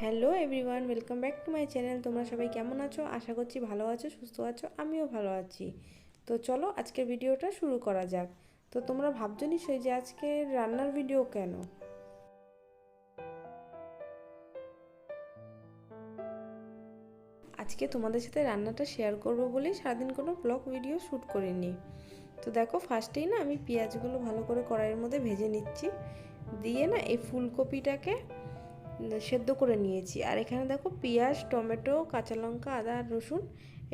Hello everyone, welcome back to my channel. তোমরা সবাই কেমন আছো? আশা করছি ভালো আছো, সুস্থ আছো। আমিও ভালো আছি। তো চলো আজকের ভিডিওটা শুরু করা যাক। তো তোমরা ভাবছো নিশ্চয়ই যে আজকে রান্নার ভিডিও কেন। আজকে তোমাদের সাথে রান্নাটা শেয়ার করবো বলেই সারাদিন কোনো ব্লগ ভিডিও শ্যুট করিনি। তো দেখো, ফার্স্টেই না আমি পেঁয়াজগুলো ভালো করে কড়াইয়ের মধ্যে ভেজে নিচ্ছি। দিয়ে না এই ফুলকপিটাকে সেদ্ধ করে নিয়েছি। আর এখানে দেখো পেঁয়াজ, টমেটো, কাঁচা লঙ্কা, আদা আর রসুন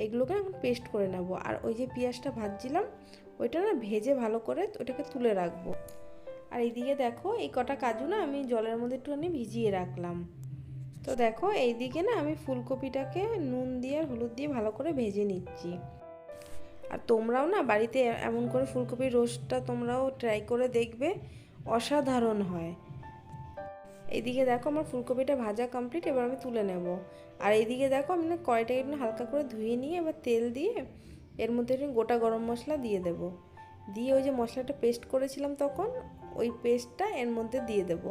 এইগুলোকে এখন পেস্ট করে নেব। আর ওই যে পেঁয়াজটা ভাজছিলাম ওইটা না ভেজে ভালো করে ওটাকে তুলে রাখবো। আর এইদিকে দেখো এই কটা কাজু না আমি জলের মধ্যে একটুখানি ভিজিয়ে রাখলাম। তো দেখো এইদিকে না আমি ফুলকপিটাকে নুন দিয়ে আর হলুদ দিয়ে ভালো করে ভেজে নিচ্ছি। আর তোমরাও না বাড়িতে এমন করে ফুলকপির রোস্টটা তোমরাও ট্রাই করে দেখবে, অসাধারণ হয়। এইদিকে দেখো আমার ফুলকপিটা ভাজা কমপ্লিট, এবার আমি তুলে নেব। আর এইদিকে দেখো আমি না কড়াইটাকে একটু হালকা করে ধুয়ে নিয়ে এবার তেল দিয়ে এর মধ্যে একটু গোটা গরম মশলা দিয়ে দেব। দিয়ে ওই যে মশলাটা পেস্ট করেছিলাম তখন ওই পেস্টটা এর মধ্যে দিয়ে দেব।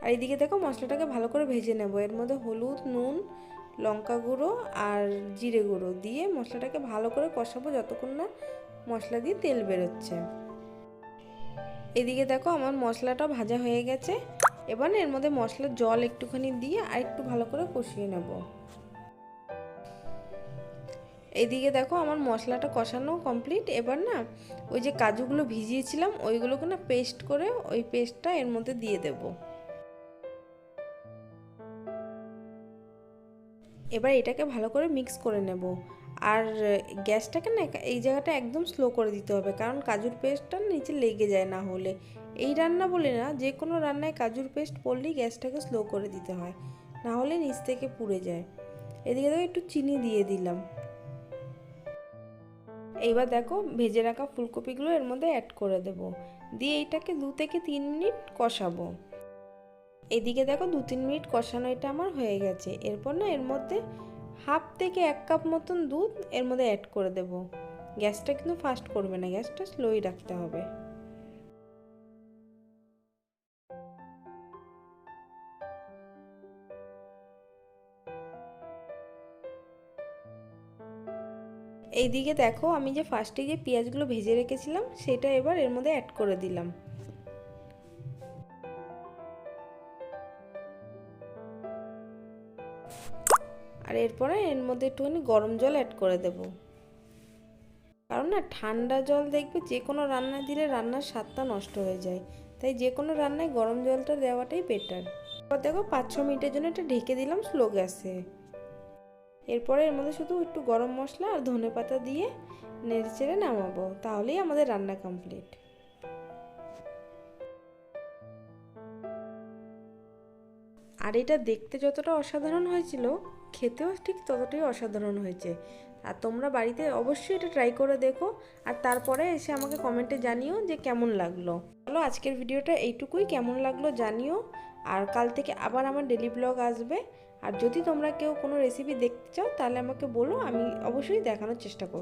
আর এইদিকে দেখো মশলাটাকে ভালো করে ভেজে নেব। এর মধ্যে হলুদ, নুন, লঙ্কা গুঁড়ো আর জিরে গুঁড়ো দিয়ে মশলাটাকে ভালো করে কষাবো যতক্ষণ না মশলা দিয়ে তেল বেরোচ্ছে। এদিকে দেখো আমার মশলাটা ভাজা হয়ে গেছে। এবার এর মধ্যে মশলার জল একটুখানি দিয়ে আর একটু ভালো করে কষিয়ে নেব। এইদিকে দেখো আমার মশলাটা কষানো কমপ্লিট। এবার না ওই যে কাজুগুলো ভিজিয়েছিলাম ওইগুলোকে না পেস্ট করে ওই পেস্টটা এর মধ্যে দিয়ে দেব। এবার এটাকে ভালো করে মিক্স করে নেব। আর গ্যাসটাকে না এই জায়গাটা একদম স্লো করে দিতে হবে, কারণ কাজুর পেস্টটা নিচে লেগে যায়। না হলে এই রান্না বলে না, যে কোনো রান্নায় কাজুর পেস্ট পড়লেই গ্যাসটাকে স্লো করে দিতে হয়, না হলে নিচ থেকে পুড়ে যায়। এদিকে দেখো একটু চিনি দিয়ে দিলাম। এইবার দেখো ভেজে রাখা ফুলকপিগুলো এর মধ্যে অ্যাড করে দেব। দিয়ে এইটাকে 2 থেকে 3 মিনিট কষাবো। এদিকে দেখো 2-3 মিনিট কষানো এটা আমার হয়ে গেছে। এরপর না এর মধ্যে হাফ থেকে 1 কাপ মতন দুধ এর মধ্যে অ্যাড করে দেব। গ্যাসটা কিন্তু ফাস্ট করবে না, গ্যাসটা স্লোই রাখতে হবে। এইদিকে দেখো আমি যে ফার্স্টে যে পেঁয়াজগুলো ভেজে রেখেছিলাম সেটা এবার এর মধ্যে অ্যাড করে দিলাম। আর এরপরে এর মধ্যে একটুখানি গরম জল অ্যাড করে দেব। কারণ না ঠান্ডা জল দেখবে যে কোনো রান্না দিলে রান্নার স্বাদটা নষ্ট হয়ে যায়, তাই যে কোনো রান্নায় গরম জলটা দেওয়াটাই বেটার। এবার দেখো 5-6 মিনিটের জন্য এটা ঢেকে দিলাম স্লো গ্যাসে। এরপরে এর মধ্যে শুধু একটু গরম মশলা আর ধনেপাতা দিয়ে নেড়েচেড়ে নামাবো, তাহলেই আমাদের রান্না কমপ্লিট। আর এটা দেখতে যতটা অসাধারণ হয়েছিল খেতেও ঠিক ততটাই অসাধারণ হয়েছে। আর তোমরা বাড়িতে অবশ্যই এটা ট্রাই করে দেখো আর তারপরে এসে আমাকে কমেন্টে জানিও যে কেমন লাগলো। চলো আজকের ভিডিওটা এইটুকুই, কেমন লাগলো জানিও। আর কাল থেকে আবার আমার ডেলি ব্লগ আসবে। আর যদি তোমরা কেউ কোনো রেসিপি দেখতে চাও তাহলে আমাকে বলো, আমি অবশ্যই দেখানোর চেষ্টা করব।